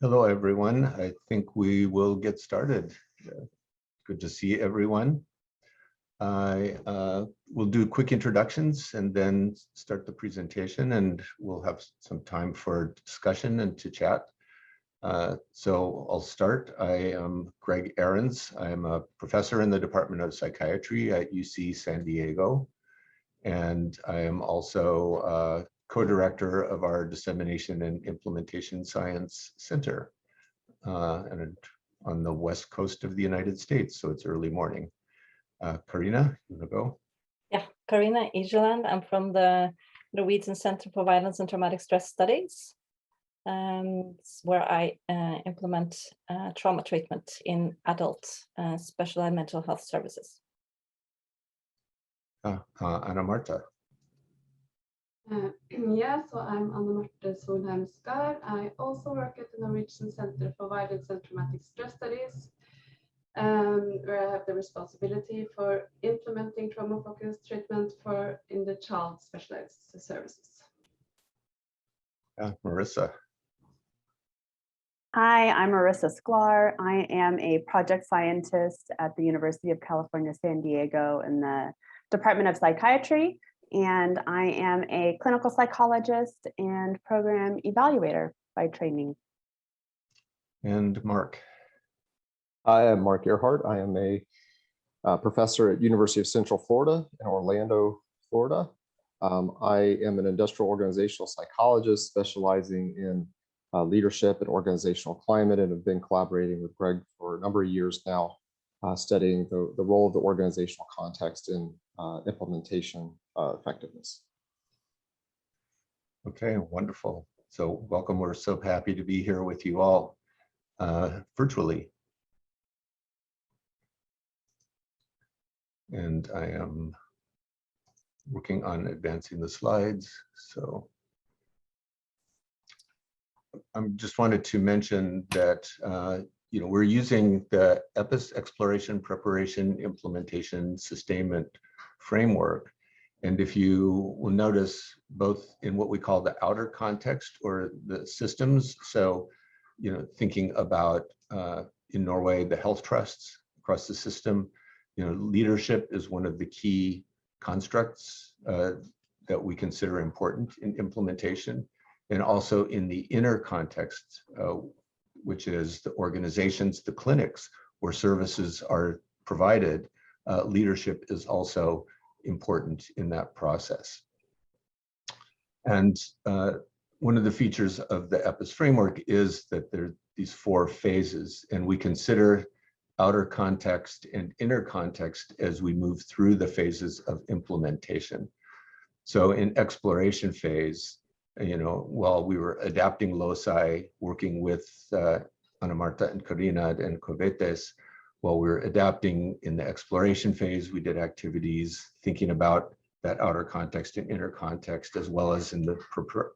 Hello, everyone. I think we will get started. Good to see everyone. I will do quick introductions and then start the presentation, and we'll have some time for discussion and to chat. So I'll start. I am Greg Ahrens. I'm a professor in the Department of Psychiatry at UC San Diego, and I am also co-director of our Dissemination and Implementation Science Center, and on the west coast of the United States, so it's early morning. Karina, you want to go? Yeah, Karina Igeland. I'm from the Norwegian Center for Violence and Traumatic Stress Studies, where I implement trauma treatment in adult specialized mental health services. Anna Marta. Yeah, so I'm Anna Marte Solheim Skar. I also work at the Norwegian Center for Violence and Traumatic Stress Studies, where I have the responsibility for implementing trauma-focused treatment in the child specialized services. Marissa. Hi, I'm Marissa Sklar. I am a project scientist at the University of California, San Diego in the Department of Psychiatry, and I am a clinical psychologist and program evaluator by training. And Mark. I am Mark Earhart. I am a professor at University of Central Florida in Orlando, Florida. I am an industrial organizational psychologist specializing in leadership and organizational climate, and have been collaborating with Greg for a number of years now, studying the role of the organizational context in implementation effectiveness. Okay, wonderful. So welcome. We're so happy to be here with you all virtually. And I am working on advancing the slides. So I just wanted to mention that we're using the EPIS exploration, preparation, implementation, sustainment framework. And if you will notice, both in what we call the outer context or the systems, so thinking about in Norway the health trusts across the system, leadership is one of the key constructs that we consider important in implementation. And also in the inner context, which is the organizations, the clinics where services are provided, leadership is also important in that process. And one of the features of the EPIS framework is that there are these 4 phases, and we consider outer context and inner context as we move through the phases of implementation. So in exploration phase, while we were adapting LOCI, working with Anna Marta and Karina and Covetes, while we were adapting in the exploration phase, we did activities thinking about that outer context and inner context, as well as in the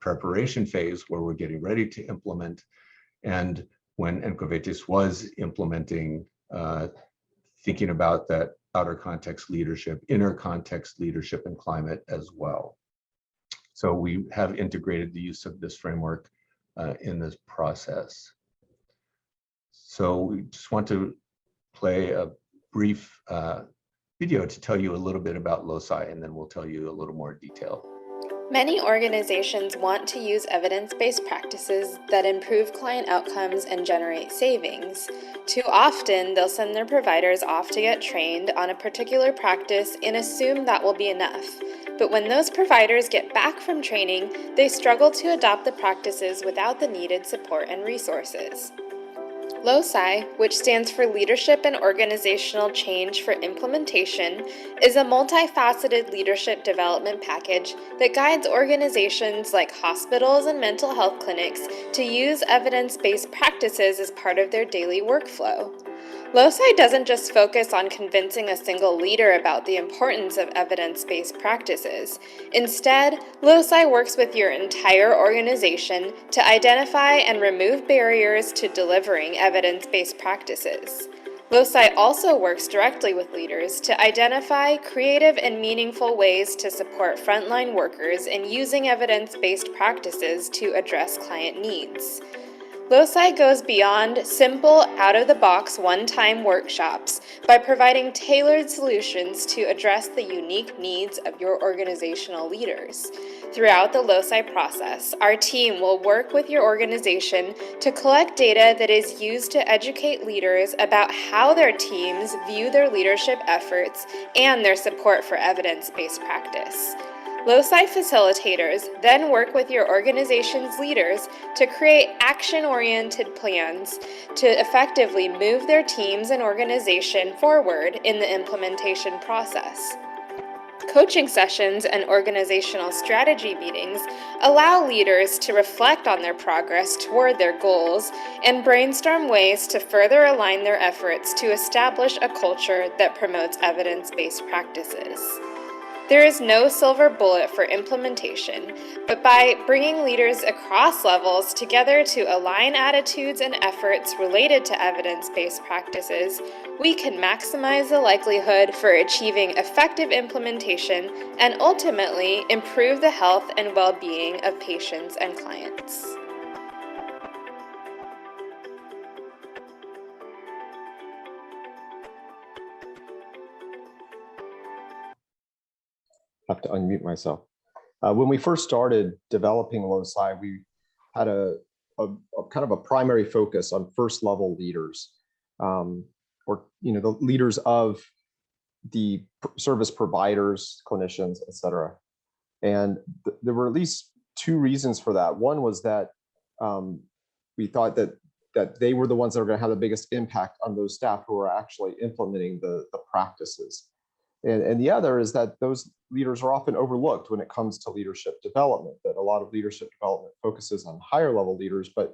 preparation phase where we're getting ready to implement. And when Encovetes was implementing, thinking about that outer context leadership, inner context leadership and climate as well. So we have integrated the use of this framework in this process. So we just want to play a brief video to tell you a little bit about LOCI, and then we'll tell you a little more detail. Many organizations want to use evidence-based practices that improve client outcomes and generate savings. Too often, they'll send their providers off to get trained on a particular practice and assume that will be enough. But when those providers get back from training, they struggle to adopt the practices without the needed support and resources. LOCI, which stands for Leadership and Organizational Change for Implementation, is a multifaceted leadership development package that guides organizations like hospitals and mental health clinics to use evidence-based practices as part of their daily workflow. LOCI doesn't just focus on convincing a single leader about the importance of evidence-based practices. Instead, LOCI works with your entire organization to identify and remove barriers to delivering evidence-based practices. LOCI also works directly with leaders to identify creative and meaningful ways to support frontline workers in using evidence-based practices to address client needs. LOCI goes beyond simple, out-of-the-box, one-time workshops by providing tailored solutions to address the unique needs of your organizational leaders. Throughout the LOCI process, our team will work with your organization to collect data that is used to educate leaders about how their teams view their leadership efforts and their support for evidence-based practice. LOCI facilitators then work with your organization's leaders to create action-oriented plans to effectively move their teams and organization forward in the implementation process. Coaching sessions and organizational strategy meetings allow leaders to reflect on their progress toward their goals and brainstorm ways to further align their efforts to establish a culture that promotes evidence-based practices. There is no silver bullet for implementation, but by bringing leaders across levels together to align attitudes and efforts related to evidence-based practices, we can maximize the likelihood for achieving effective implementation and ultimately improve the health and well-being of patients and clients. Have to unmute myself. When we first started developing LOCI, we had a kind of a primary focus on first level leaders, or the leaders of the service providers, clinicians, et cetera. And there were at least two reasons for that. One was that we thought that they were the ones that are going to have the biggest impact on those staff who are actually implementing the practices. And the other is that those leaders are often overlooked when it comes to leadership development, that a lot of leadership development focuses on higher level leaders, but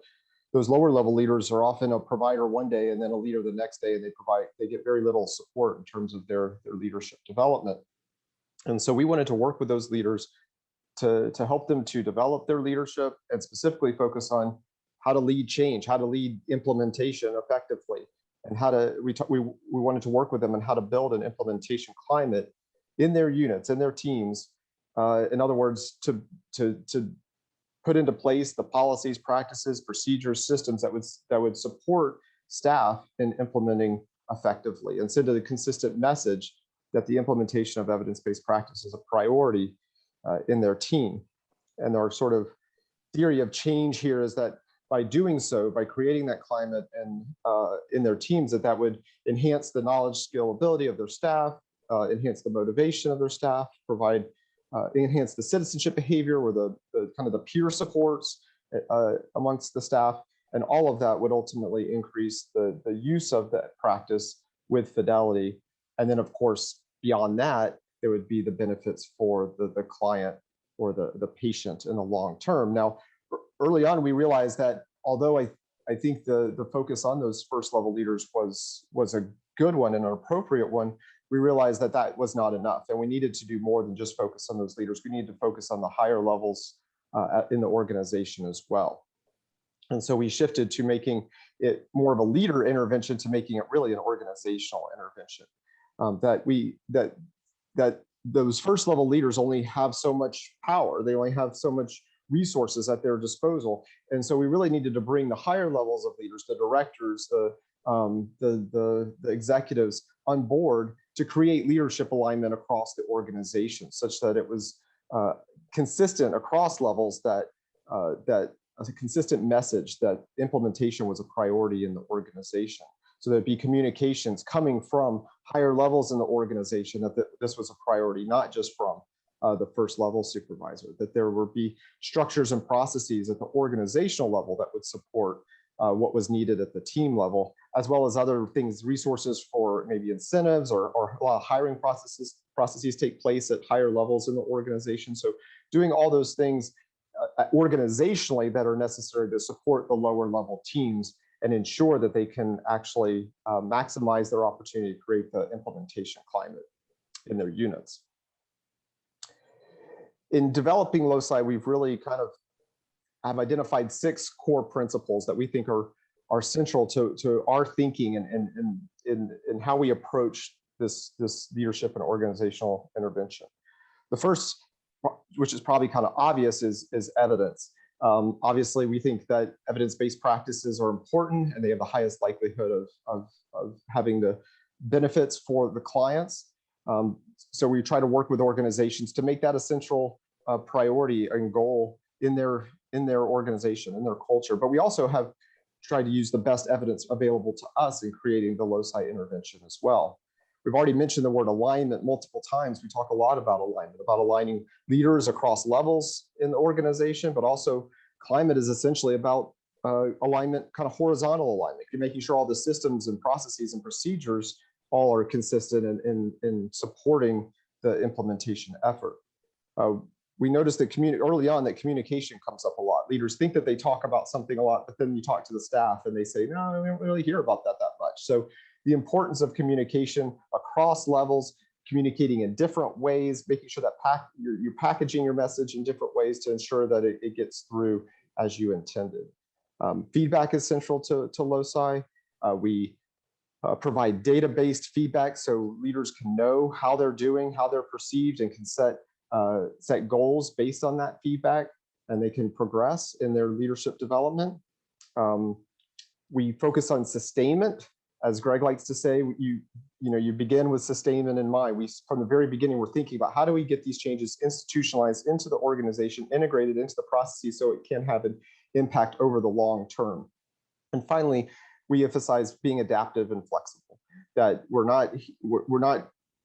those lower level leaders are often a provider one day and then a leader the next day, and they get very little support in terms of their leadership development. And so we wanted to work with those leaders to help them to develop their leadership and specifically focus on how to lead change, how to lead implementation effectively, and how to, we wanted to work with them on how to build an implementation climate in their units, in their teams. In other words, to put into place the policies, practices, procedures, systems that would support staff in implementing effectively and send a consistent message that the implementation of evidence-based practice is a priority in their team. And our sort of theory of change here is that by doing so, by creating that climate and in their teams, that would enhance the knowledge, skill, ability of their staff, enhance the motivation of their staff, provide, enhance the citizenship behavior or the kind of the peer supports amongst the staff. And all of that would ultimately increase the use of that practice with fidelity. And then of course, beyond that, there would be the benefits for the client or the patient in the long term. Now, early on, we realized that although I think the focus on those first level leaders was a good one and an appropriate one, we realized that was not enough, and we needed to do more than just focus on those leaders. We needed to focus on the higher levels in the organization as well. And so we shifted to making it more of a leader intervention to making it really an organizational intervention. That those first level leaders only have so much power. They only have so much resources at their disposal. And so we really needed to bring the higher levels of leaders, the directors, the executives on board to create leadership alignment across the organization, such that it was consistent across levels, that as a consistent message that implementation was a priority in the organization. So there'd be communications coming from higher levels in the organization that this was a priority, not just from the first level supervisor, that there would be structures and processes at the organizational level that would support what was needed at the team level, as well as other things, resources for maybe incentives or a lot of hiring processes take place at higher levels in the organization. So doing all those things organizationally that are necessary to support the lower level teams and ensure that they can actually maximize their opportunity to create the implementation climate in their units. In developing LOCI, we've really kind of have identified 6 core principles that we think are central to our thinking and how we approach this leadership and organizational intervention. The first, which is probably kind of obvious, is evidence. Obviously, we think that evidence-based practices are important and they have the highest likelihood of having the benefits for the clients. So we try to work with organizations to make that a central priority and goal in their organization, in their culture. But we also have tried to use the best evidence available to us in creating the LOCI intervention as well. We've already mentioned the word alignment multiple times. We talk a lot about alignment, about aligning leaders across levels in the organization, but also climate is essentially about alignment, kind of horizontal alignment. You're making sure all the systems and processes and procedures all are consistent in supporting the implementation effort. We noticed that early on that communication comes up a lot. Leaders think that they talk about something a lot, but then you talk to the staff and they say, no, we don't really hear about that much. So the importance of communication across levels, communicating in different ways, making sure that you're packaging your message in different ways to ensure that it gets through as you intended. Feedback is central to LOCI. We provide data-based feedback so leaders can know how they're doing, how they're perceived, and can set goals based on that feedback, and they can progress in their leadership development. We focus on sustainment. As Greg likes to say, you begin with sustainment in mind. From the very beginning, we're thinking about how do we get these changes institutionalized into the organization, integrated into the processes so it can have an impact over the long term. And finally, we emphasize being adaptive and flexible, that we're not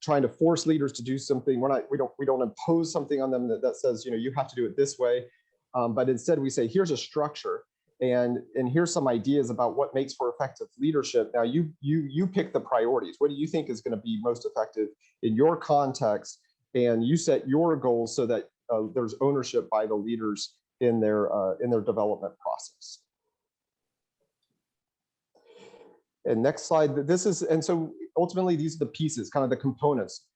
trying to force leaders to do something. We don't impose something on them that says, you have to do it this way. But instead we say, here's a structure and here's some ideas about what makes for effective leadership. Now you pick the priorities. What do you think is going to be most effective in your context? And you set your goals so that there's ownership by the leaders in their development process. And next slide, and so ultimately these are the pieces, kind of the components.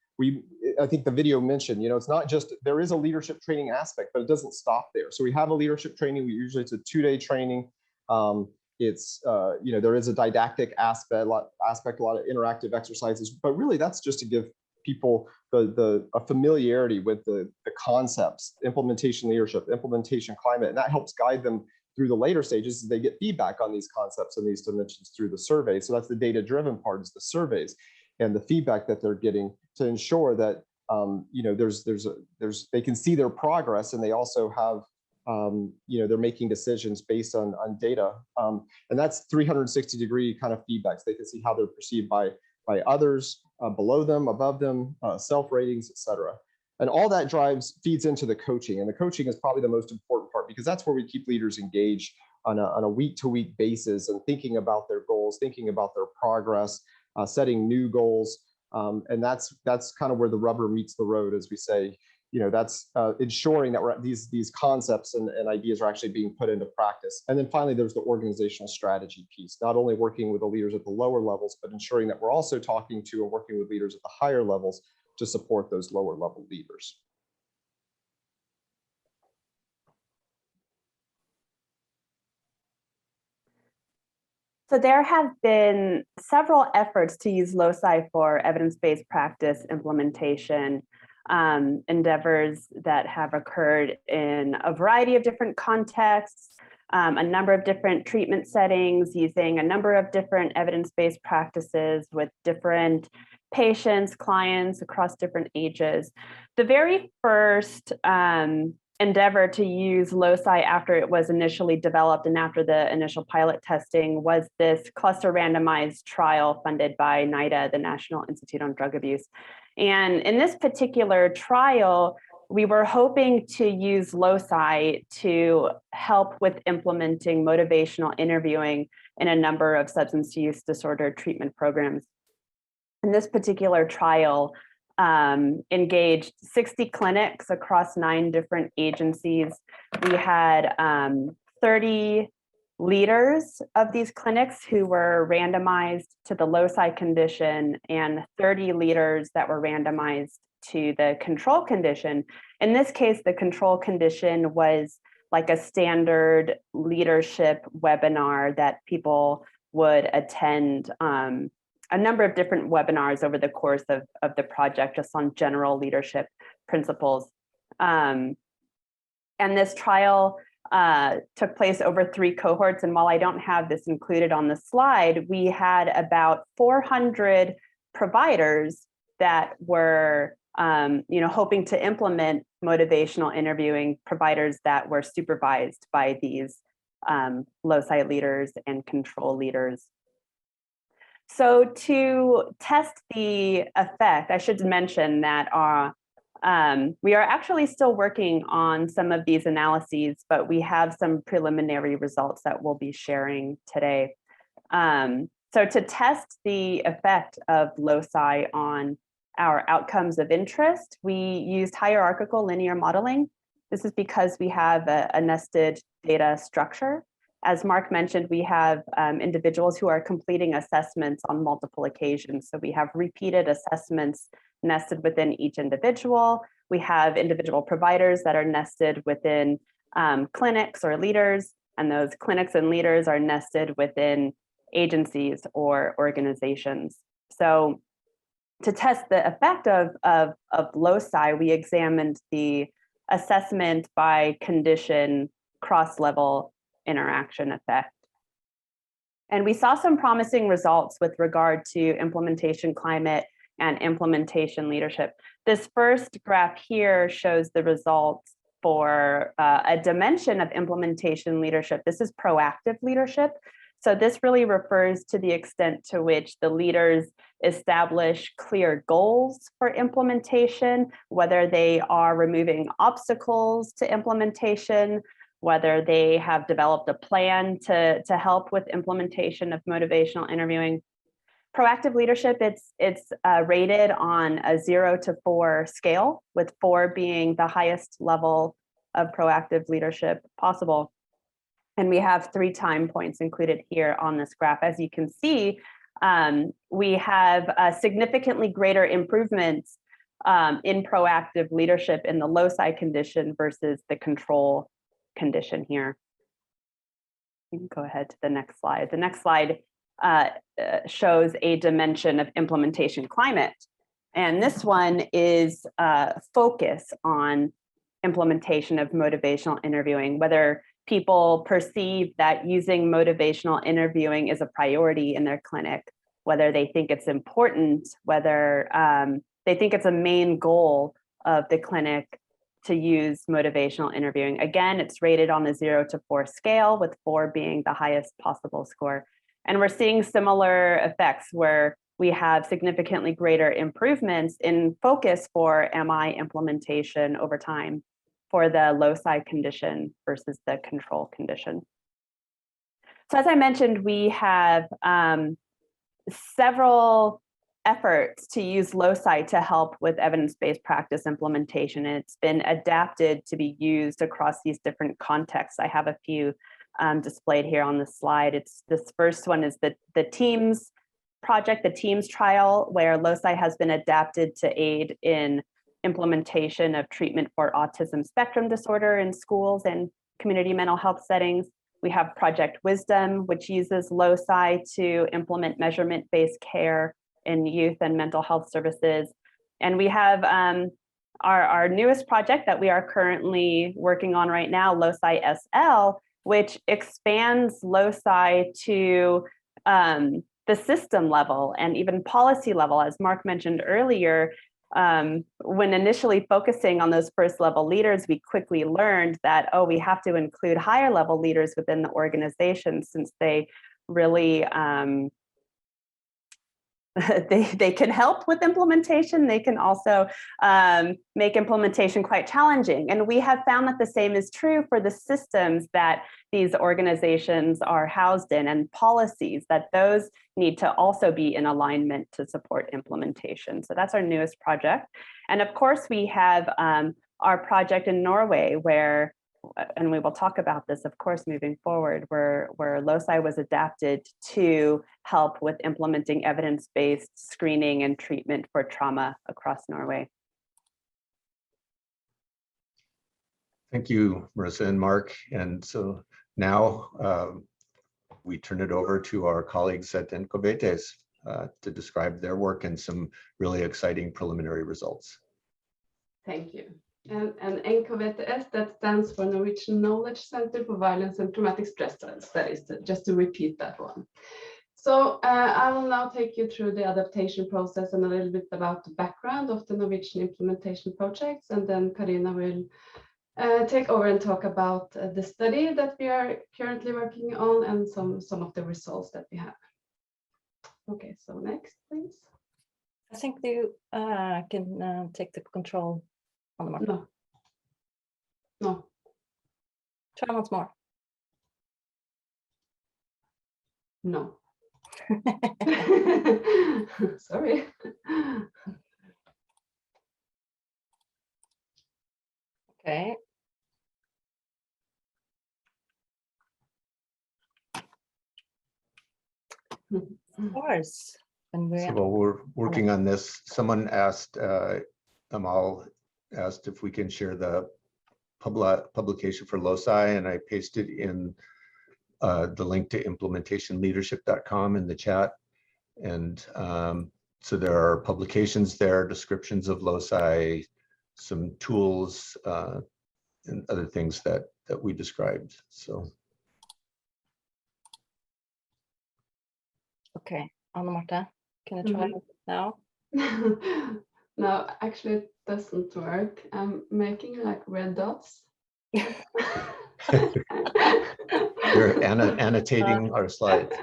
I think the video mentioned, it's not just, there is a leadership training aspect, but it doesn't stop there. So we have a leadership training, it's a 2-day training. There is a didactic aspect, a lot of interactive exercises, but really that's just to give people a familiarity with the concepts, implementation leadership, implementation climate, and that helps guide them through the later stages as they get feedback on these concepts and these dimensions through the survey. So that's the data-driven part, is the surveys and the feedback that they're getting to ensure that they can see their progress, and they also have they're making decisions based on data, and that's 360-degree kind of feedback. So they can see how they're perceived by others, below them, above them, self-ratings, etc. And all that feeds into the coaching, and the coaching is probably the most important part, because that's where we keep leaders engaged on a week-to-week basis and thinking about their goals, thinking about their progress, setting new goals, and that's kind of where the rubber meets the road, as we say. That's ensuring that these concepts and ideas are actually being put into practice. And then finally, there's the organizational strategy piece, not only working with the leaders at the lower levels, but ensuring that we're also talking to and working with leaders at the higher levels to support those lower level leaders. So there have been several efforts to use LOCI for evidence-based practice implementation, endeavors that have occurred in a variety of different contexts, a number of different treatment settings, using a number of different evidence-based practices with different patients, clients across different ages. The very first endeavor to use LOCI after it was initially developed and after the initial pilot testing was this cluster randomized trial funded by NIDA, the National Institute on Drug Abuse. And in this particular trial, we were hoping to use LOCI to help with implementing motivational interviewing in a number of substance use disorder treatment programs. In this particular trial, engaged 60 clinics across 9 different agencies. We had 30 leaders of these clinics who were randomized to the LOCI condition and 30 leaders that were randomized to the control condition. In this case, the control condition was like a standard leadership webinar that people would attend, a number of different webinars over the course of the project, just on general leadership principles. And this trial took place over 3 cohorts. And while I don't have this included on the slide, we had about 400 providers that were hoping to implement motivational interviewing, providers that were supervised by these LOCI leaders and control leaders. So to test the effect, I should mention that we are actually still working on some of these analyses, but we have some preliminary results that we'll be sharing today. So to test the effect of LOCI on our outcomes of interest, we used hierarchical linear modeling. This is because we have a nested data structure. As Mark mentioned, we have individuals who are completing assessments on multiple occasions. So we have repeated assessments nested within each individual. We have individual providers that are nested within clinics or leaders, and those clinics and leaders are nested within agencies or organizations. So to test the effect of LOCI, we examined the assessment by condition cross-level interaction effect. And we saw some promising results with regard to implementation climate and implementation leadership. This first graph here shows the results for a dimension of implementation leadership. This is proactive leadership. So this really refers to the extent to which the leaders establish clear goals for implementation, whether they are removing obstacles to implementation, whether they have developed a plan to help with implementation of motivational interviewing. Proactive leadership, it's rated on a 0 to 4 scale, with 4 being the highest level of proactive leadership possible. And we have 3 time points included here on this graph. As you can see, we have significantly greater improvements in proactive leadership in the LOCI condition versus the control condition here. You can go ahead to the next slide. The next slide shows a dimension of implementation climate. And this one is focus on implementation of motivational interviewing, whether people perceive that using motivational interviewing is a priority in their clinic, whether they think it's important, whether they think it's a main goal of the clinic to use motivational interviewing. Again, it's rated on a 0 to 4 scale, with 4 being the highest possible score. And we're seeing similar effects where we have significantly greater improvements in focus for MI implementation over time for the LOCI condition versus the control condition. So as I mentioned, we have several efforts to use LOCI to help with evidence-based practice implementation. And it's been adapted to be used across these different contexts. I have a few displayed here on the slide. This first one is the TEAMS project, the TEAMS trial, where LOCI has been adapted to aid in implementation of treatment for autism spectrum disorder in schools and community mental health settings. We have Project Wisdom, which uses LOCI to implement measurement-based care in youth and mental health services. And we have our newest project that we are currently working on right now, LOCI SL, which expands LOCI to the system level and even policy level. As Mark mentioned earlier, when initially focusing on those first level leaders, we quickly learned that, we have to include higher level leaders within the organization, since they really they can help with implementation. They can also make implementation quite challenging. And we have found that the same is true for the systems that these organizations are housed in, and policies, that those need to also be in alignment to support implementation. So that's our newest project. And of course, we have our project in Norway, where, and we will talk about this, of course, moving forward, where LOCI was adapted to help with implementing evidence-based screening and treatment for trauma across Norway. Thank you, Marissa and Mark. And so now we turn it over to our colleagues at Incubates to describe their work and some really exciting preliminary results. Thank you. And NKVTS, that stands for Norwegian Knowledge Center for Violence and Traumatic Stress Studies, just to repeat that one. So I will now take you through the adaptation process and a little bit about the background of the Norwegian implementation projects, and then Karina will take over and talk about the study that we are currently working on and some of the results that we have. Okay, so next, please. I think you can take the control on the market. No. No. Try once more. No. Sorry. Okay. Of course. And So while we're working on this, someone asked, Amal asked if we can share the publication for LOCI, and I pasted in the link to implementationleadership.com in the chat. And so there are publications there, descriptions of LOCI, some tools, and other things that we described. So. Okay, Anna Marta, can I try it now? No, actually it doesn't work. I'm making like red dots. You're annotating our slides.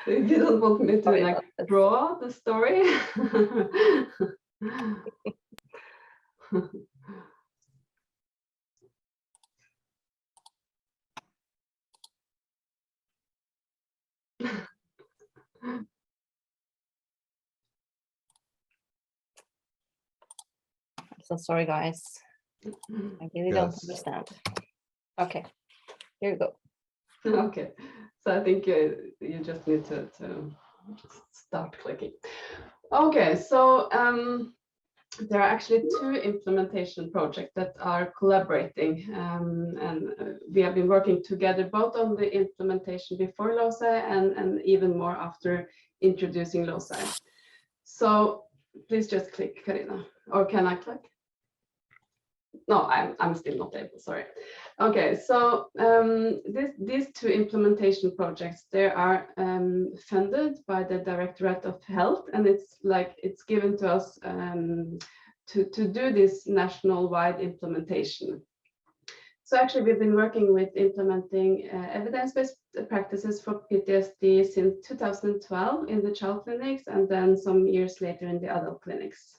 You didn't want me to like draw the story? I'm so sorry, guys. I really don't understand. Okay, here you go. Okay, so I think you just need to start clicking. Okay, so there are actually two implementation projects that are collaborating, and we have been working together both on the implementation before LOCI and even more after introducing LOCI. So please just click, Karina, or can I click? No, I'm still not able, sorry. Okay, so these two implementation projects, they are funded by the Directorate of Health, and it's given to us to do this national-wide implementation. So actually, we've been working with implementing evidence-based practices for PTSD since 2012 in the child clinics, and then some years later in the adult clinics.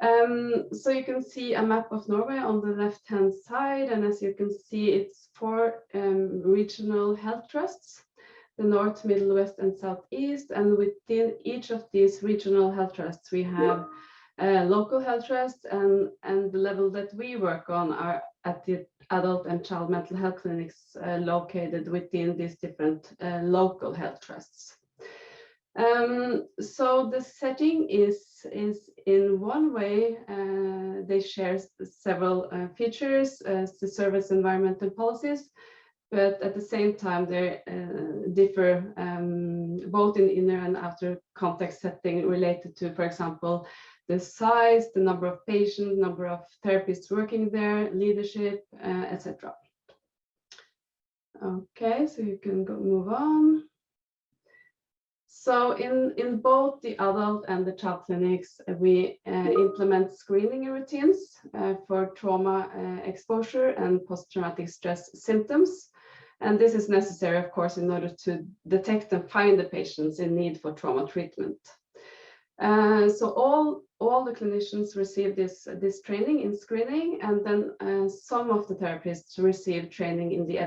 So you can see a map of Norway on the left-hand side, and as you can see, it's 4 regional health trusts, the North, Middle, West, and Southeast, and within each of these regional health trusts, we have local health trusts, and the level that we work on are at the adult and child mental health clinics located within these different local health trusts. So the setting is in one way, they share several features, the service environment and policies, but at the same time they differ both in inner and outer context setting related to, for example, the size, the number of patients, number of therapists working there, leadership, etc. Okay, so you can move on. So in both the adult and the child clinics, we implement screening routines for trauma exposure and post-traumatic stress symptoms. And this is necessary, of course, in order to detect and find the patients in need for trauma treatment. So all the clinicians receive this training in screening, and then some of the therapists receive training in the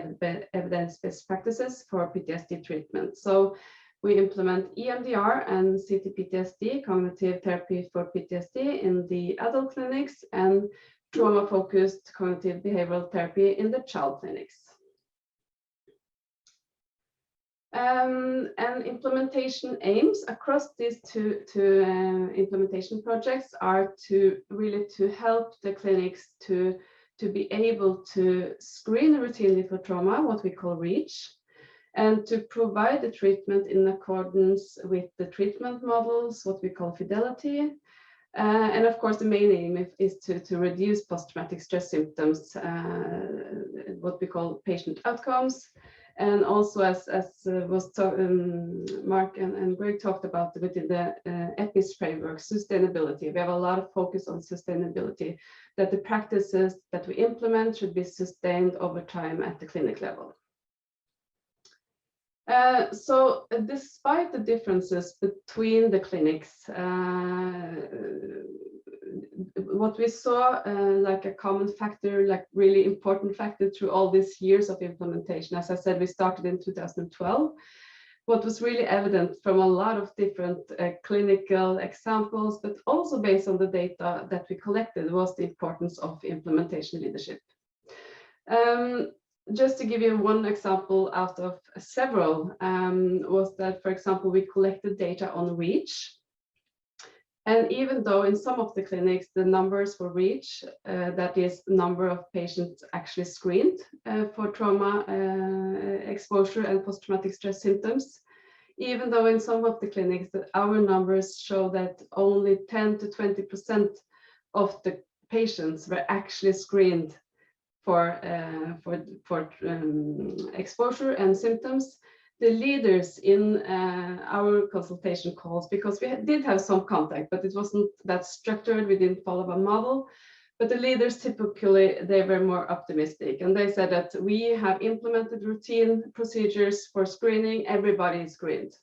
evidence-based practices for PTSD treatment. So we implement EMDR and CT-PTSD, cognitive therapy for PTSD, in the adult clinics, and trauma-focused cognitive behavioral therapy in the child clinics. And implementation aims across these two implementation projects are to really help the clinics to be able to screen routinely for trauma, what we call REACH, and to provide the treatment in accordance with the treatment models, what we call fidelity, And of course, the main aim is to reduce post-traumatic stress symptoms, what we call patient outcomes. And also, as Mark and Greg talked about within the EPIS framework, sustainability. We have a lot of focus on sustainability, that the practices that we implement should be sustained over time at the clinic level. So despite the differences between the clinics, what we saw like a common factor, like really important factor through all these years of implementation, as I said, we started in 2012. What was really evident from a lot of different clinical examples, but also based on the data that we collected, was the importance of implementation leadership. Just to give you one example out of several, was that, for example, we collected data on REACH. And even though in some of the clinics, the numbers for REACH, that is number of patients actually screened for trauma exposure and post-traumatic stress symptoms, even though in some of the clinics that our numbers show that only 10 to 20% of the patients were actually screened for exposure and symptoms, the leaders in our consultation calls, because we did have some contact, but it wasn't that structured, we didn't follow a model, but the leaders typically, they were more optimistic, and they said that we have implemented routine procedures for screening, everybody is screened.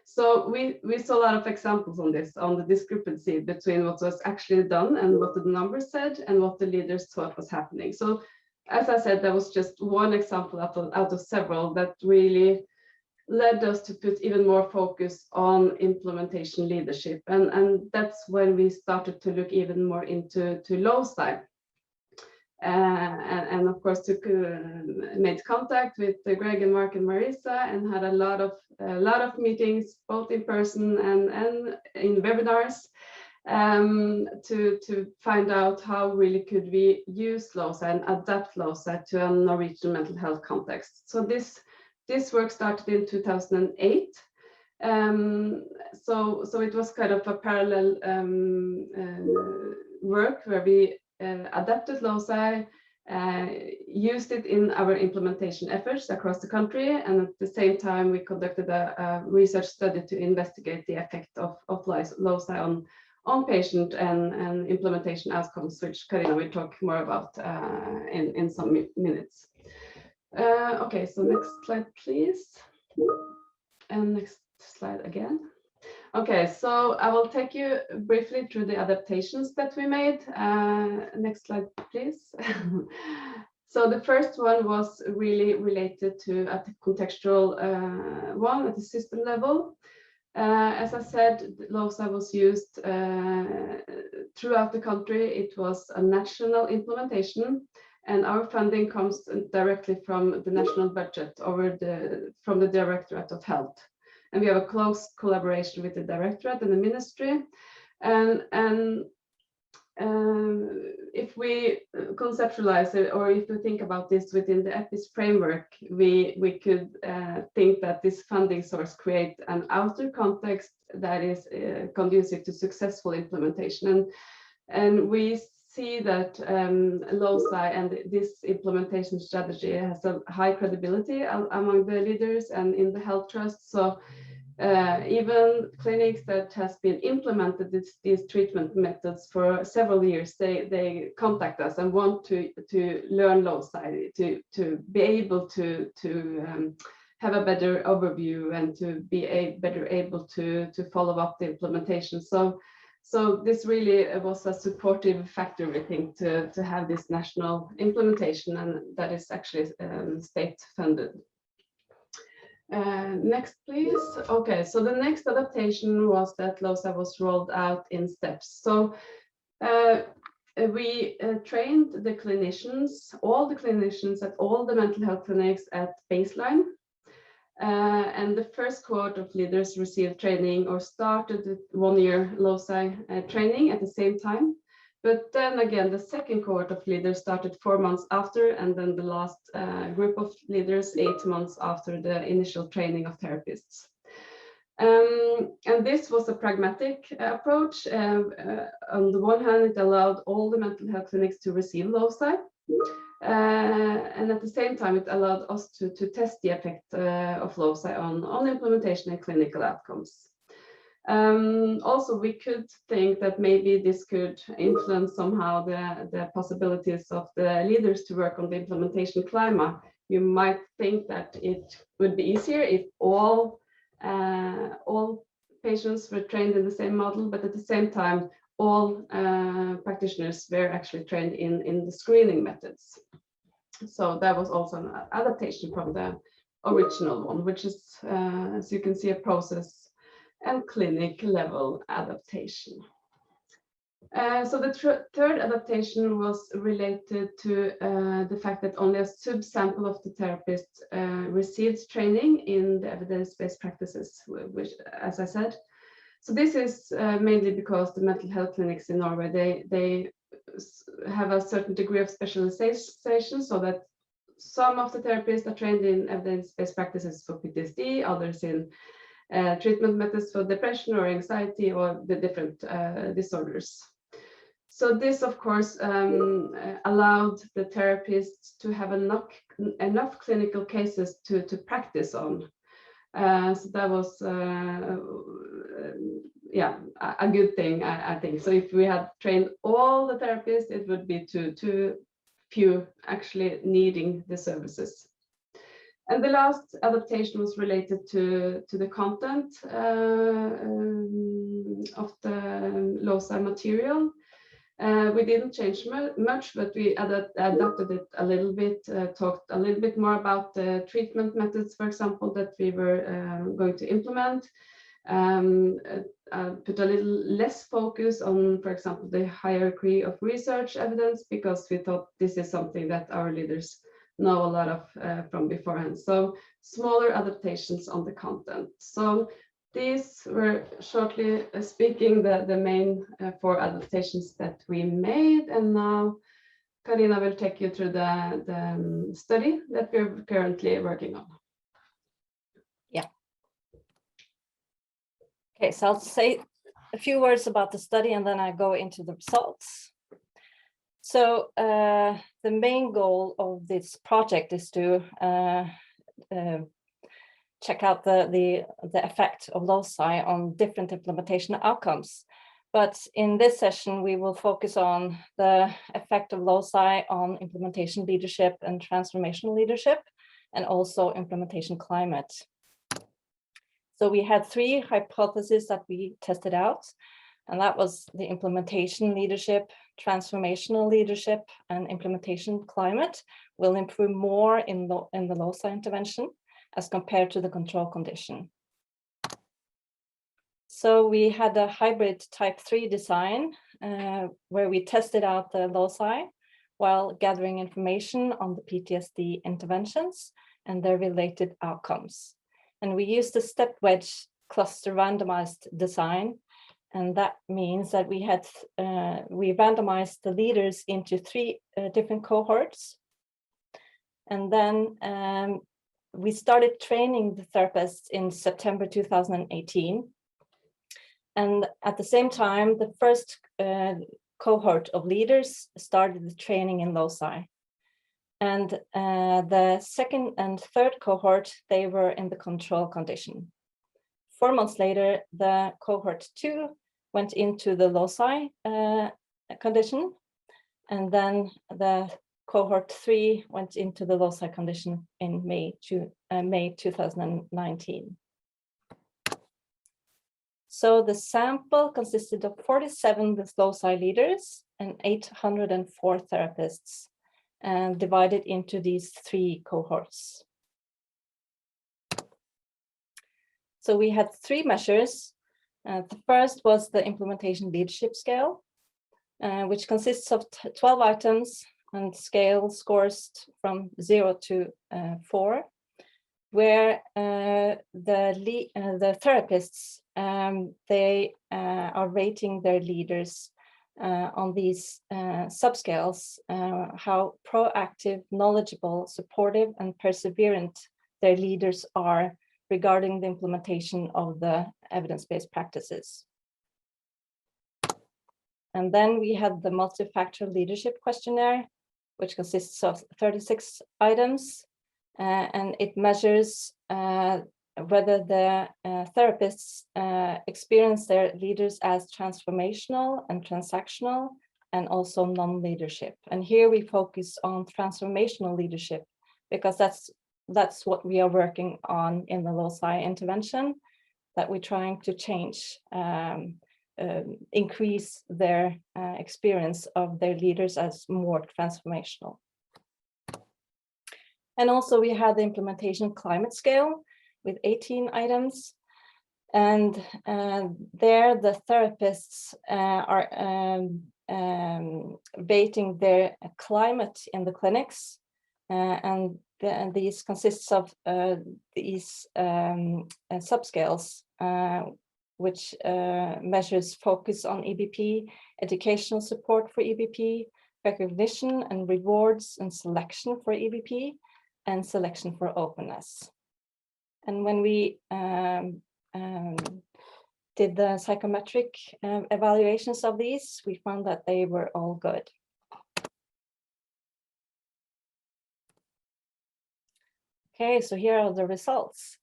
So we saw a lot of examples on this, on the discrepancy between what was actually done and what the numbers said and what the leaders thought was happening. So as I said, that was just one example out of several that really led us to put even more focus on implementation leadership. And that's when we started to look even more into LOCI. And of course, made contact with Greg and Mark and Marisa, and had a lot of meetings, both in person and in webinars, to find out how really could we use LOCI and adapt LOCI to a Norwegian mental health context. So this work started in 2008. So it was kind of a parallel work where we adapted LOCI, used it in our implementation efforts across the country, and at the same time we conducted a research study to investigate the effect of LOCI on patient and implementation outcomes, which Karina will talk more about in some minutes. Okay, so next slide, please. And next slide again. Okay, so I will take you briefly through the adaptations that we made. Next slide, please. So the first one was really related to a contextual one at the system level. As I said, LOCI was used throughout the country. It was a national implementation, and our funding comes directly from the national budget from the Directorate of Health. And we have a close collaboration with the Directorate and the Ministry. And if we conceptualize it, or if we think about this within the EPIS framework, we could think that this funding source creates an outer context that is conducive to successful implementation. And we see that LOCI and this implementation strategy has a high credibility among the leaders and in the health trust. So even clinics that has been implemented these treatment methods for several years, they contact us and want to learn LOCI, to be able to have a better overview and to be better able to follow up the implementation. So this really was a supportive factor, we think, to have this national implementation, and that is actually state funded. Next, please. Okay, so the next adaptation was that LOCI was rolled out in steps. So we trained the clinicians, all the clinicians at all the mental health clinics at baseline. And the first cohort of leaders received training or started 1 year LOCI training at the same time. But then again, the second cohort of leaders started 4 months after, and then the last group of leaders 8 months after the initial training of therapists. And this was a pragmatic approach. On the one hand, it allowed all the mental health clinics to receive LOCI. And at the same time, it allowed us to test the effect of LOCI on implementation and clinical outcomes. Also, we could think that maybe this could influence somehow the possibilities of the leaders to work on the implementation climate. You might think that it would be easier if all patients were trained in the same model, but at the same time, all practitioners were actually trained in the screening methods. So that was also an adaptation from the original one, which is, as you can see, a process and clinic level adaptation. So the third adaptation was related to the fact that only a subsample of the therapists received training in the evidence-based practices, which, as I said. So this is mainly because the mental health clinics in Norway, they have a certain degree of specialization, so that some of the therapists are trained in evidence-based practices for PTSD, others in treatment methods for depression or anxiety or the different disorders. So this, of course, allowed the therapists to have enough clinical cases to practice on. So that was, yeah, a good thing, I think. So if we had trained all the therapists, it would be too few actually needing the services. And the last adaptation was related to the content of the LOCI material. We didn't change much, but we adapted it a little bit, talked a little bit more about the treatment methods, for example, that we were going to implement. Put a little less focus on, for example, the hierarchy of research evidence, because we thought this is something that our leaders know a lot of from beforehand. So smaller adaptations on the content. So these were, shortly speaking, the main 4 adaptations that we made. And now Karina will take you through the study that we're currently working on. Yeah. Okay, so I'll say a few words about the study and then I go into the results. So the main goal of this project is to check out the effect of LOCI on different implementation outcomes. But in this session, we will focus on the effect of LOCI on implementation leadership and transformational leadership, and also implementation climate. So we had 3 hypotheses that we tested out, and that was the implementation leadership, transformational leadership, and implementation climate will improve more in the LOCI intervention as compared to the control condition. So we had a hybrid type 3 design where we tested out the LOCI while gathering information on the PTSD interventions and their related outcomes. And we used a step wedge cluster randomized design. And that means that we randomized the leaders into 3 different cohorts. And then we started training the therapists in September 2018. And at the same time, the first cohort of leaders started the training in LOCI. And the second and third cohort, they were in the control condition. 4 months later, the cohort 2 went into the LOCI condition. And then the cohort 3 went into the LOCI condition in May 2019. So the sample consisted of 47 LOCI leaders and 804 therapists, and divided into these 3 cohorts. So we had 3 measures. The first was the implementation leadership scale, which consists of 12 items and scale scores from 0 to 4, where the therapists, they are rating their leaders on these subscales, how proactive, knowledgeable, supportive, and perseverant their leaders are regarding the implementation of the evidence-based practices. And then we had the multi-factor leadership questionnaire, which consists of 36 items, and it measures whether the therapists experience their leaders as transformational and transactional, and also non-leadership. And here we focus on transformational leadership, because that's what we are working on in the LOCI intervention, that we're trying to change, increase their experience of their leaders as more transformational. And also we had the implementation climate scale with 18 items. And there the therapists are rating their climate in the clinics. And these consists of these subscales, which measures focus on EBP, educational support for EBP, recognition and rewards and selection for EBP, and selection for openness. And when we did the psychometric evaluations of these, we found that they were all good. Okay, so here are the results.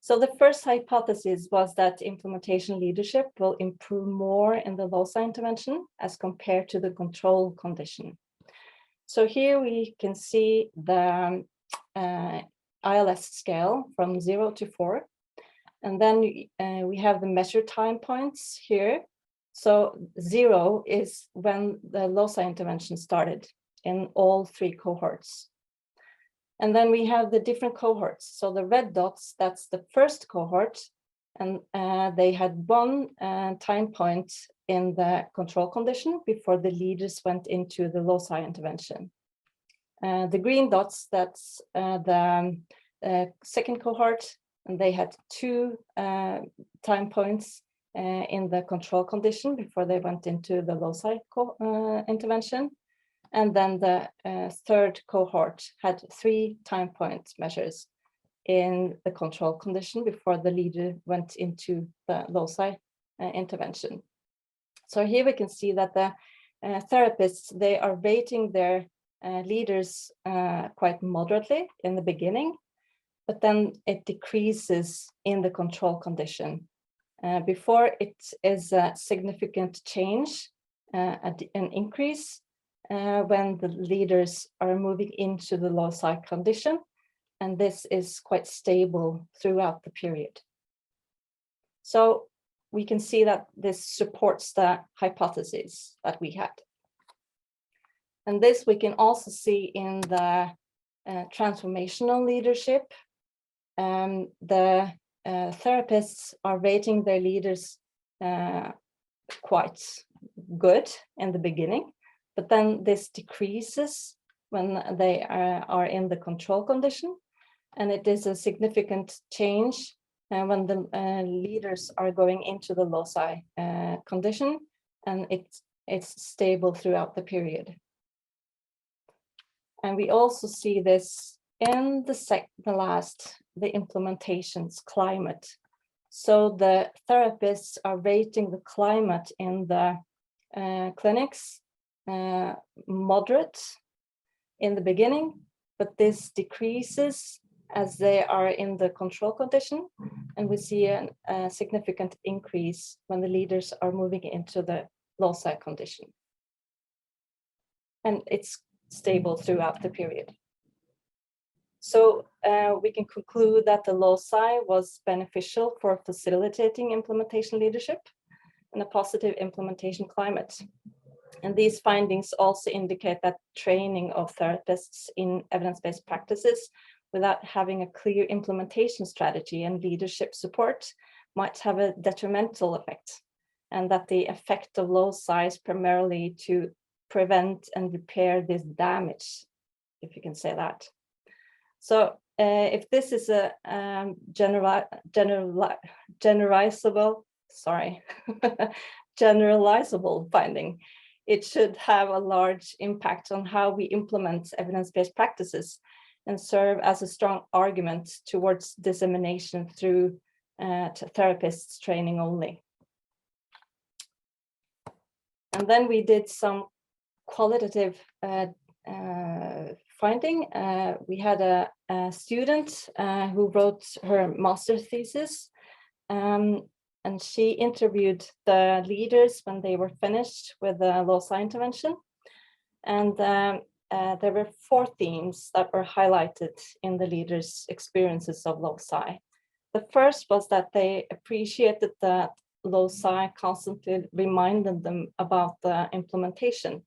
So the first hypothesis was that implementation leadership will improve more in the LOCI intervention as compared to the control condition. So here we can see the ILS scale from 0 to 4. And then we have the measured time points here. So 0 is when the LOCI intervention started in all 3 cohorts. And then we have the different cohorts. So the red dots, that's the first cohort. And they had 1 time point in the control condition before the leaders went into the LOCI intervention. The green dots, that's the second cohort, and they had 2 time points in the control condition before they went into the LOCI intervention. And then the third cohort had 3 time point measures in the control condition before the leader went into the LOCI intervention. So here we can see that the therapists, they are rating their leaders quite moderately in the beginning, but then it decreases in the control condition. Before it is a significant change, an increase when the leaders are moving into the LOCI condition, and this is quite stable throughout the period. So we can see that this supports the hypothesis that we had. And this we can also see in the transformational leadership. The therapists are rating their leaders quite good in the beginning, but then this decreases when they are in the control condition, and it is a significant change when the leaders are going into the LOCI condition, and it's stable throughout the period. And we also see this in the implementations climate. So the therapists are rating the climate in the clinics moderate in the beginning, but this decreases as they are in the control condition, and we see a significant increase when the leaders are moving into the LOCI condition. And it's stable throughout the period. So we can conclude that the LOCI was beneficial for facilitating implementation leadership and a positive implementation climate. And these findings also indicate that training of therapists in evidence-based practices without having a clear implementation strategy and leadership support might have a detrimental effect, and that the effect of LOCI is primarily to prevent and repair this damage, if you can say that. So if this is a generalizable finding, it should have a large impact on how we implement evidence-based practices and serve as a strong argument towards dissemination through therapists training only. And then we did some qualitative finding. We had a student who wrote her master's thesis, and she interviewed the leaders when they were finished with the LOCI intervention. And there were 4 themes that were highlighted in the leaders' experiences of LOCI. The first was that they appreciated that LOCI constantly reminded them about the implementation,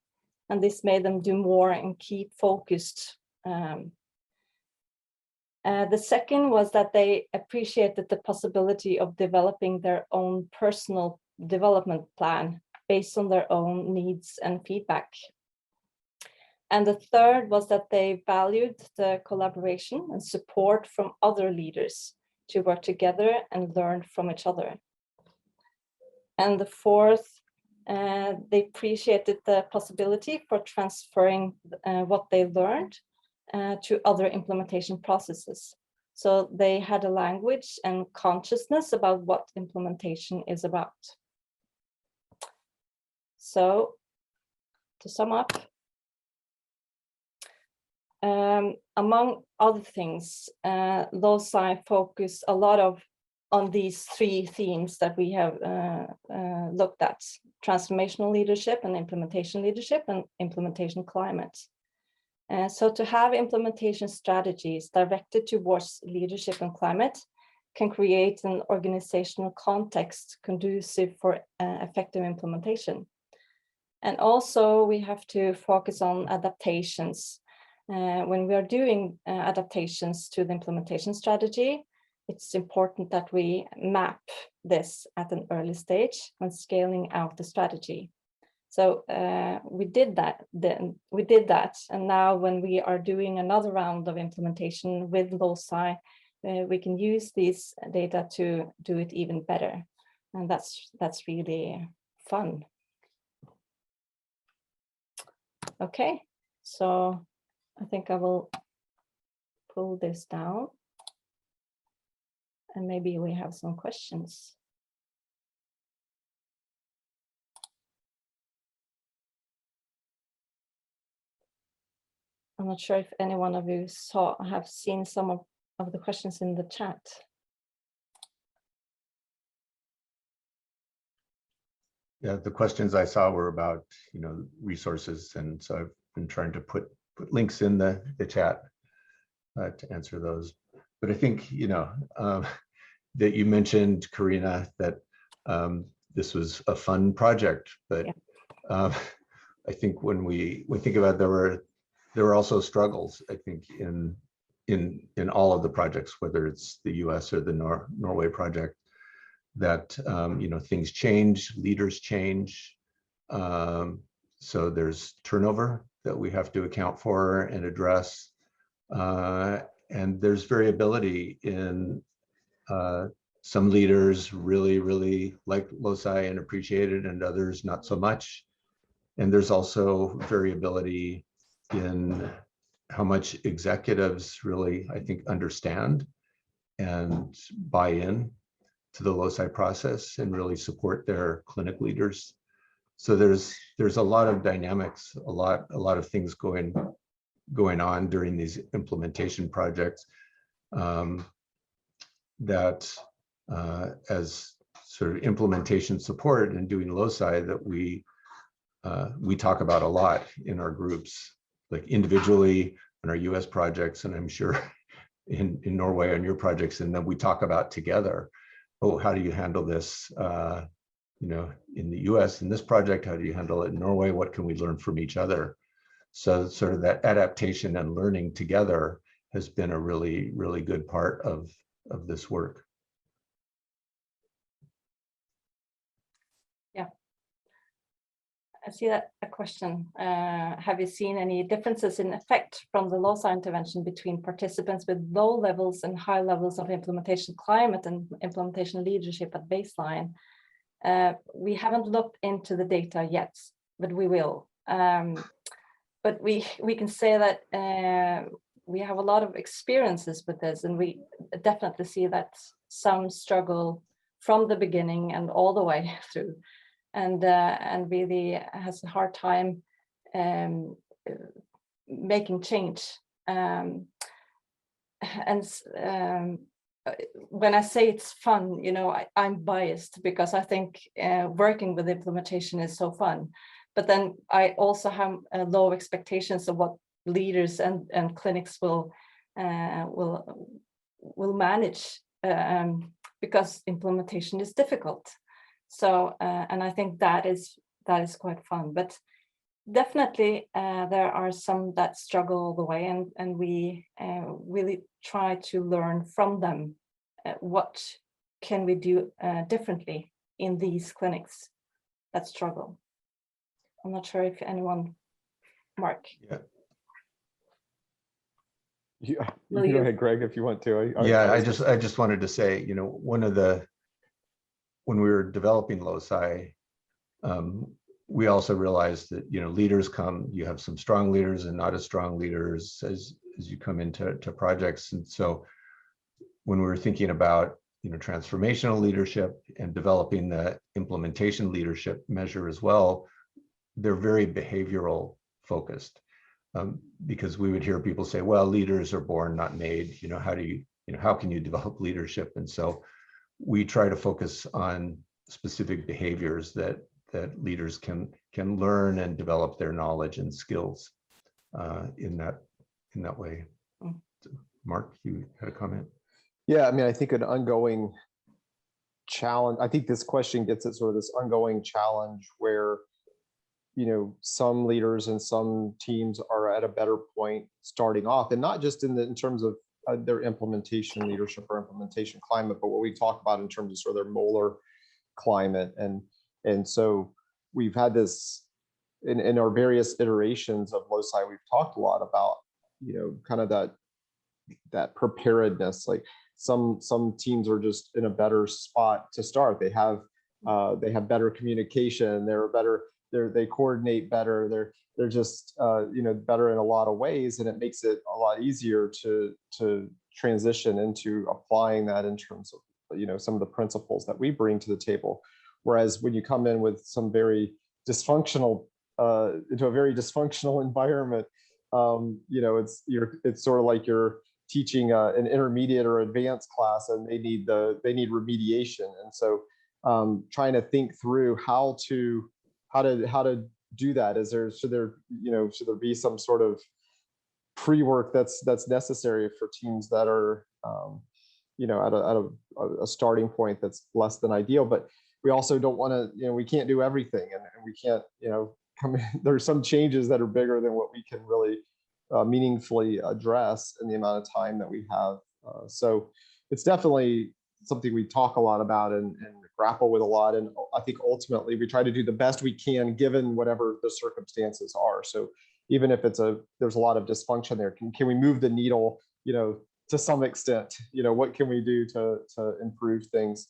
and this made them do more and keep focused. The second was that they appreciated the possibility of developing their own personal development plan based on their own needs and feedback. And the third was that they valued the collaboration and support from other leaders to work together and learn from each other. And the fourth, they appreciated the possibility for transferring what they learned to other implementation processes. So they had a language and consciousness about what implementation is about. So to sum up, among other things, LOCI focus a lot on these 3 themes that we have looked at: transformational leadership and implementation climate. So to have implementation strategies directed towards leadership and climate can create an organizational context conducive for effective implementation. And also we have to focus on adaptations. When we are doing adaptations to the implementation strategy, it's important that we map this at an early stage when scaling out the strategy. So we did that, and now when we are doing another round of implementation with LOCI, we can use these data to do it even better, and that's really fun. Okay, so I think I will pull this down, and maybe we have some questions. I'm not sure if any one of you have seen some of the questions in the chat. Yeah, the questions I saw were about, resources, and so I've been trying to put links in the chat to answer those. But I think, that you mentioned, Karina, that this was a fun project, but yeah. I think when we think about it, there were also struggles, I think, in all of the projects, whether it's the US or the Norway project, that things change, leaders change. So there's turnover that we have to account for and address. And there's variability in some leaders really like LOCI and appreciate it, and others not so much. And there's also variability in how much executives really, I think, understand and buy in to the LOCI process and really support their clinic leaders. So there's a lot of dynamics, a lot of things going on during these implementation projects that as sort of implementation support and doing LOCI that we talk about a lot in our groups, like individually in our US projects, and I'm sure in Norway on your projects, and then we talk about together, oh, how do you handle this in the US in this project, how do you handle it in Norway, what can we learn from each other? So sort of that adaptation and learning together has been a really good part of this work. Yeah, I see that a question. Have you seen any differences in effect from the LOCI intervention between participants with low levels and high levels of implementation climate and implementation leadership at baseline? We haven't looked into the data yet, but we will. But we can say that we have a lot of experiences with this, and we definitely see that some struggle from the beginning and all the way through, and really has a hard time making change. And when I say it's fun, you know, I'm biased because I think working with implementation is so fun. But then I also have low expectations of what leaders and clinics will manage, because implementation is difficult. So and I think that is quite fun. But definitely there are some that struggle all the way, and we really try to learn from them. What can we do differently in these clinics that struggle? I'm not sure if anyone, Mark. Yeah. You go ahead, Greg, if you want to. I just wanted to say, you know, when we were developing LOCI, we also realized that, you know, leaders come, you have some strong leaders and not as strong leaders as you come into projects. And so when we were thinking about, you know, transformational leadership and developing the implementation leadership measure as well, they're very behavioral focused, because we would hear people say, well, leaders are born, not made. You know, how can you develop leadership? And so we try to focus on specific behaviors that leaders can learn and develop their knowledge and skills in that way. So, Mark, you had a comment? Yeah, I mean, I think an ongoing challenge, I think this question gets at sort of this ongoing challenge where, you know, some leaders and some teams are at a better point starting off, and not just in terms of their implementation leadership or implementation climate, but what we talk about in terms of sort of their molar climate. And so we've had this in our various iterations of LOCI, we've talked a lot about, you know, kind of that preparedness. Like some teams are just in a better spot to start. They have better communication. They coordinate better. They're just you know, better in a lot of ways, and it makes it a lot easier to transition into applying that in terms of, you know, some of the principles that we bring to the table. Whereas when you come in with some very dysfunctional into a very dysfunctional environment, you know, it's sort of like you're teaching an intermediate or advanced class, and they need remediation. And so trying to think through how to do that. Should there be some sort of pre-work that's necessary for teams that are you know, at a starting point that's less than ideal. But we also don't want to, you know, we can't do everything, and we can't, you know, come in. There's some changes that are bigger than what we can really meaningfully address in the amount of time that we have. So it's definitely something we talk a lot about and grapple with a lot. And I think ultimately we try to do the best we can given whatever the circumstances are. So even if there's a lot of dysfunction there, can we move the needle, you know, to some extent? You know, what can we do to improve things?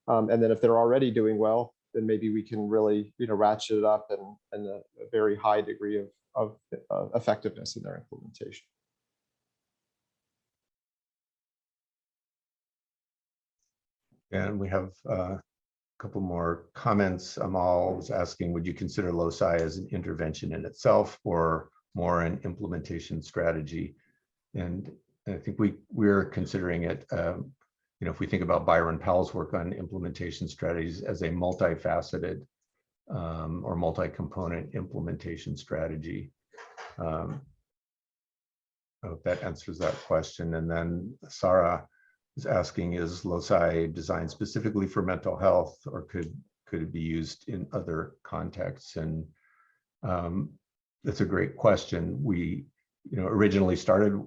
And then if they're already doing well, then maybe we can really, you know, ratchet it up and a very high degree of effectiveness in their implementation. And we have a couple more comments. Amal was asking, would you consider LOCI as an intervention in itself or more an implementation strategy? And I think we're considering it, you know, if we think about Byron Powell's work on implementation strategies as a multifaceted or multi-component implementation strategy. I hope that answers that question. And then Sarah is asking, is LOCI designed specifically for mental health, or could it be used in other contexts? And that's a great question. We, you know, originally started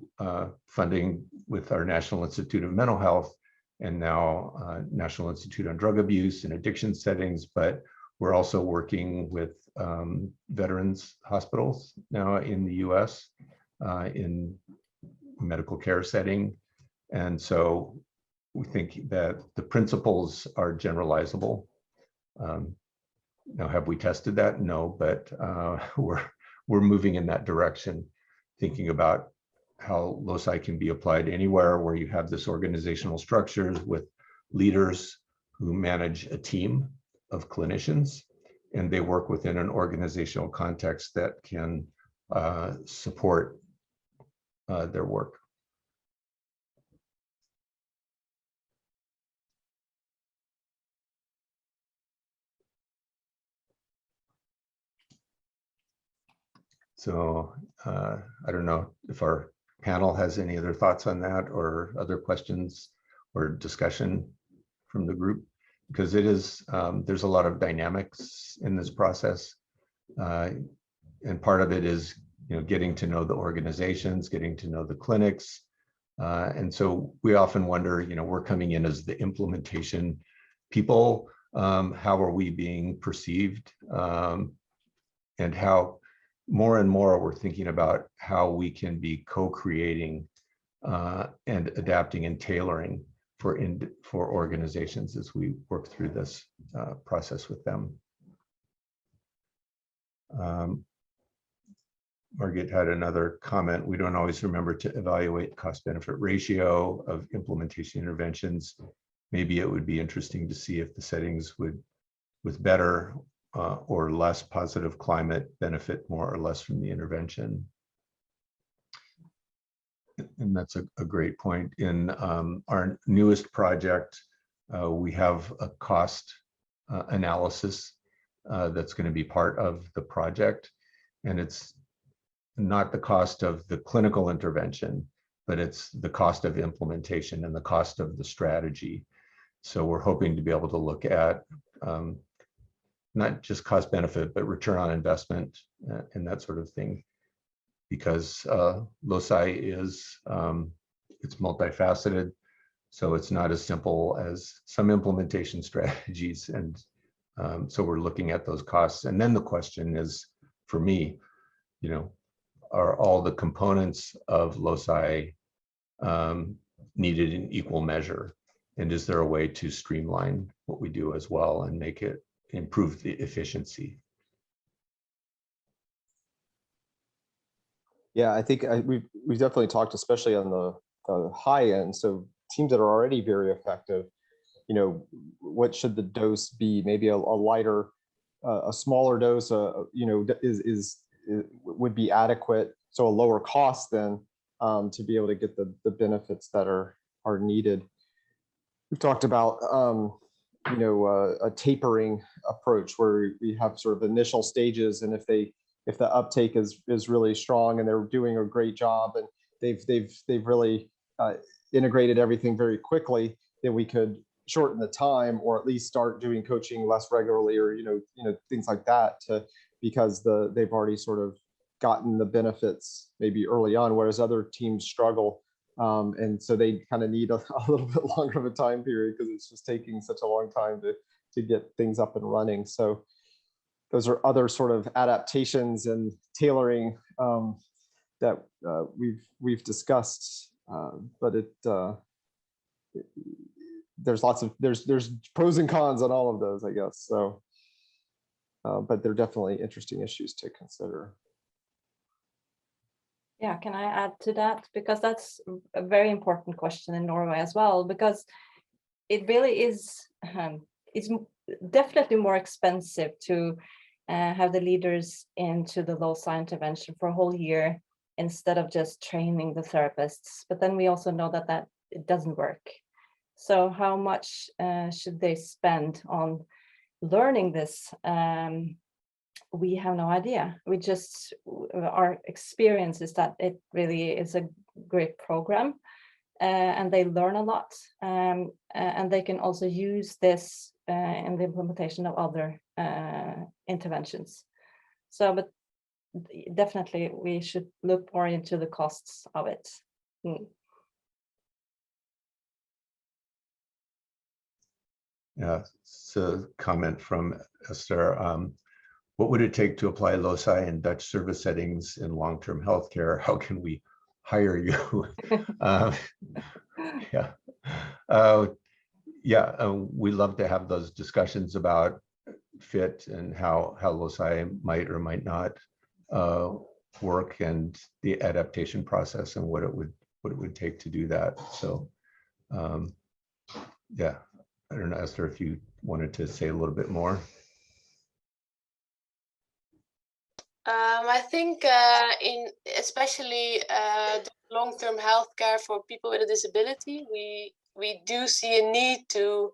funding with our National Institute of Mental Health, and now National Institute on Drug Abuse and Addiction settings, but we're also working with veterans hospitals now in the US in medical care setting. And so we think that the principles are generalizable. Now, have we tested that? No, but we're moving in that direction, thinking about how LOCI can be applied anywhere where you have this organizational structures with leaders who manage a team of clinicians, and they work within an organizational context that can support their work. So I don't know if our panel has any other thoughts on that or other questions or discussion from the group, because it is, there's a lot of dynamics in this process. And part of it is, getting to know the organizations, getting to know the clinics. And so we often wonder, we're coming in as the implementation people, how are we being perceived? And how more and more we're thinking about how we can be co-creating and adapting and tailoring for organizations as we work through this process with them. Margaret had another comment. We don't always remember to evaluate cost-benefit ratio of implementation interventions. Maybe it would be interesting to see if the settings would, with better or less positive climate, benefit more or less from the intervention. And that's a great point. In our newest project, we have a cost analysis that's going to be part of the project. And it's not the cost of the clinical intervention, but it's the cost of implementation and the cost of the strategy. So we're hoping to be able to look at not just cost benefit, but return on investment and that sort of thing. Because LOCI is, it's multifaceted. So it's not as simple as some implementation strategies. And so we're looking at those costs. And then the question is, for me, are all the components of LOCI needed in equal measure? And is there a way to streamline what we do as well and make it improve the efficiency? Yeah, I think we've definitely talked, especially on the high end. So teams that are already very effective, what should the dose be? Maybe a lighter, a smaller dose, would be adequate. So a lower cost then to be able to get the benefits that are needed. We've talked about a tapering approach where we have sort of initial stages, and if the uptake is really strong and they're doing a great job and they've really integrated everything very quickly, then we could shorten the time or at least start doing coaching less regularly, or things like that, because they've already sort of gotten the benefits maybe early on, whereas other teams struggle. And so they kind of need a little bit longer of a time period because it's just taking such a long time to get things up and running. So those are other sort of adaptations and tailoring that we've discussed, but there's pros and cons on all of those, I guess. So, but they're definitely interesting issues to consider. Yeah, can I add to that? Because that's a very important question in Norway as well, because it really is, it's definitely more expensive to have the leaders into the LOCI intervention for a whole year instead of just training the therapists. But then we also know that it doesn't work. So how much should they spend on learning this? We have no idea. Our experience is that it really is a great program, and they learn a lot, and they can also use this in the implementation of other interventions. So, but definitely we should look more into the costs of it. Yeah, so comment from Esther. What would it take to apply LOCI in Dutch service settings in long-term healthcare? How can we hire you? We love to have those discussions about fit and how LOCI might or might not work and the adaptation process and what it would take to do that. So yeah, I don't know, Esther, if you wanted to say a little bit more. I think especially the long-term healthcare for people with a disability, we do see a need to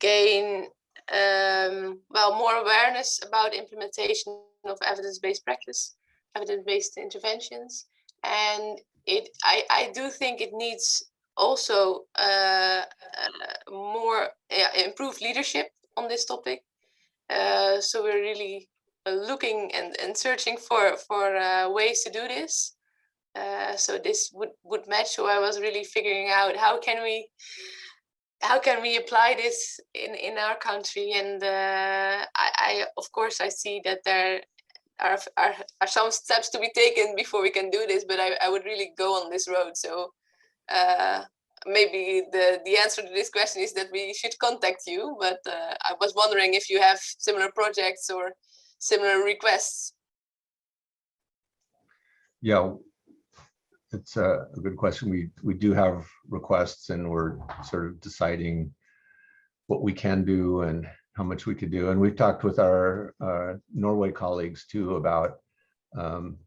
gain more awareness about implementation of evidence-based practice, evidence-based interventions, and I do think it needs also more improved leadership on this topic. So we're really looking and searching for ways to do this. So this would match. So I was really figuring out how can we apply this in our country. And I of course I see that there are some steps to be taken before we can do this, but I would really go on this road. So maybe the answer to this question is that we should contact you, but I was wondering if you have similar projects or similar requests. Yeah, it's a good question. We do have requests, and we're sort of deciding what we can do and how much we could do. And we've talked with our Norway colleagues too about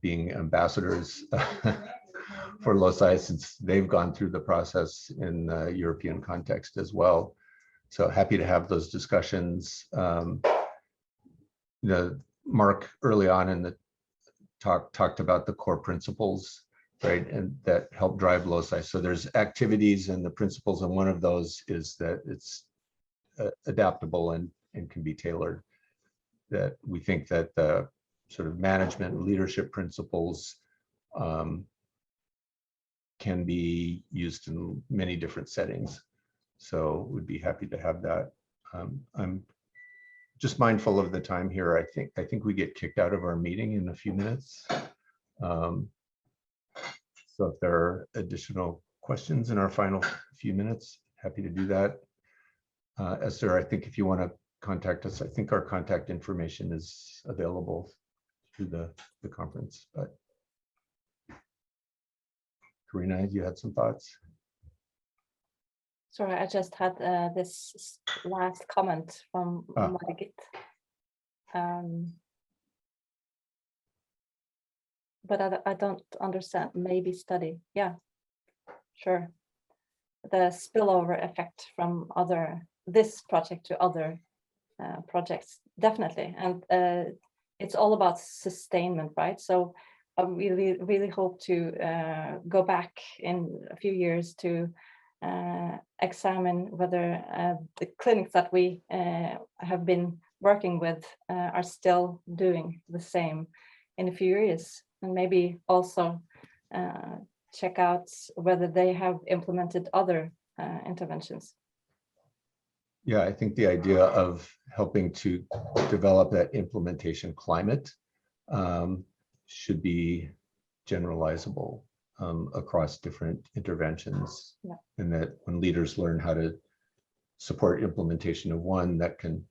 being ambassadors for LOCI, since they've gone through the process in the European context as well. So happy to have those discussions. Mark early on in the talk talked about the core principles, right, and that help drive LOCI. So there's activities and the principles, and one of those is that it's adaptable and can be tailored. That we think that the sort of management and leadership principles can be used in many different settings. So we'd be happy to have that. I'm just mindful of the time here. I think we get kicked out of our meeting in a few minutes. So if there are additional questions in our final few minutes, happy to do that. Esther, I think if you want to contact us, I think our contact information is available through the conference. But Karina, you had some thoughts? Sorry, I just had this last comment from Margit. But I don't understand. Maybe study. Yeah, sure. The spillover effect from this project to other projects, definitely. And it's all about sustainment, right? So I really hope to go back in a few years to examine whether the clinics that we have been working with are still doing the same in a few years, and maybe also check out whether they have implemented other interventions. Yeah, I think the idea of helping to develop that implementation climate should be generalizable across different interventions. Yeah. And that when leaders learn how to support implementation of one, that can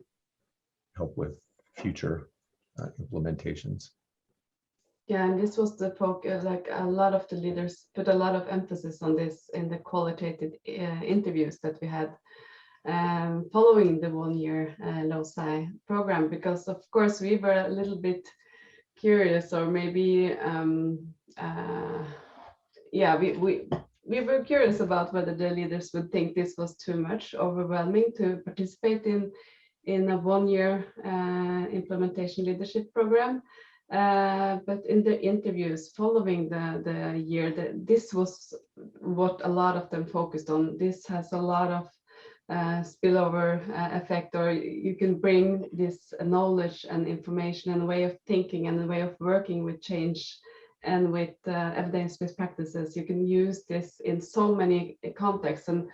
help with future implementations. Yeah, and this was the focus, like a lot of the leaders put a lot of emphasis on this in the qualitative interviews that we had following the 1 year LOCI program, because of course we were a little bit curious, or maybe we were curious about whether the leaders would think this was too much overwhelming to participate in a 1 year implementation leadership program. But in the interviews following the year, this was what a lot of them focused on. This has a lot of spillover effect, or you can bring this knowledge and information and way of thinking and the way of working with change and with evidence-based practices. You can use this in so many contexts. And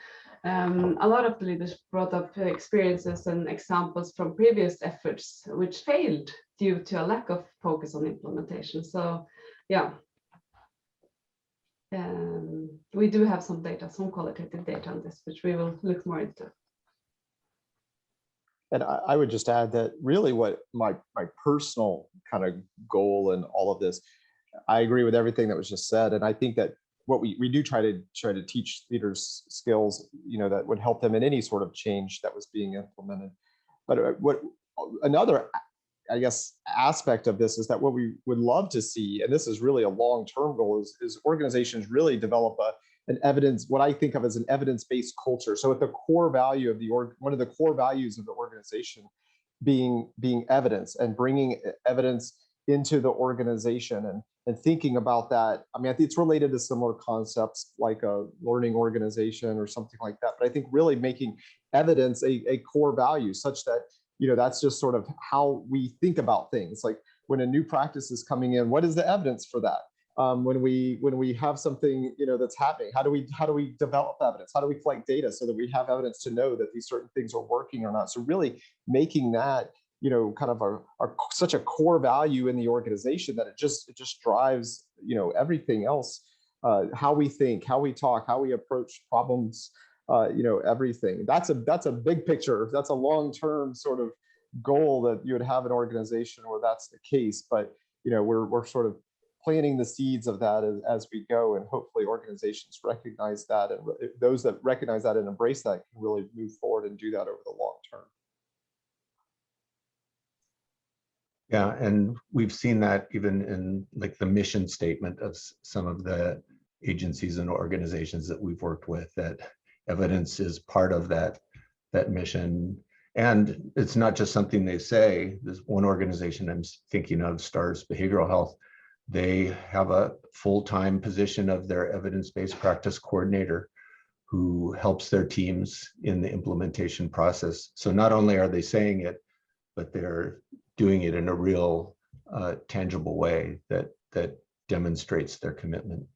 a lot of the leaders brought up experiences and examples from previous efforts which failed due to a lack of focus on implementation. So yeah, we do have some data, some qualitative data on this, which we will look more into. And I would just add that really what my personal kind of goal in all of this, I agree with everything that was just said. And I think that what we do try to teach leaders skills, that would help them in any sort of change that was being implemented. But what another, I guess, aspect of this is that what we would love to see, and this is really a long-term goal, is organizations really develop an evidence, what I think of as an evidence-based culture. So at the core value of one of the core values of the organization being evidence, and bringing evidence into the organization, and thinking about that. I mean, I think it's related to similar concepts like a learning organization or something like that. But I think really making evidence a core value, such that, that's just sort of how we think about things. Like when a new practice is coming in, what is the evidence for that? When we have something, that's happening, how do we develop evidence? How do we collect data so that we have evidence to know that these certain things are working or not? So really making that, kind of such a core value in the organization that it just drives, everything else, how we think, how we talk, how we approach problems, everything. That's a big picture. That's a long-term sort of goal that you would have an organization where that's the case. But, we're sort of planting the seeds of that as we go, and hopefully organizations recognize that, and those that recognize that and embrace that can really move forward and do that over the long term. Yeah, and we've seen that even in like the mission statement of some of the agencies and organizations that we've worked with, that evidence is part of that mission. And it's not just something they say. There's one organization I'm thinking of, STARS Behavioral Health. They have a full-time position of their evidence-based practice coordinator who helps their teams in the implementation process. So not only are they saying it, but they're doing it in a real tangible way that demonstrates their commitment.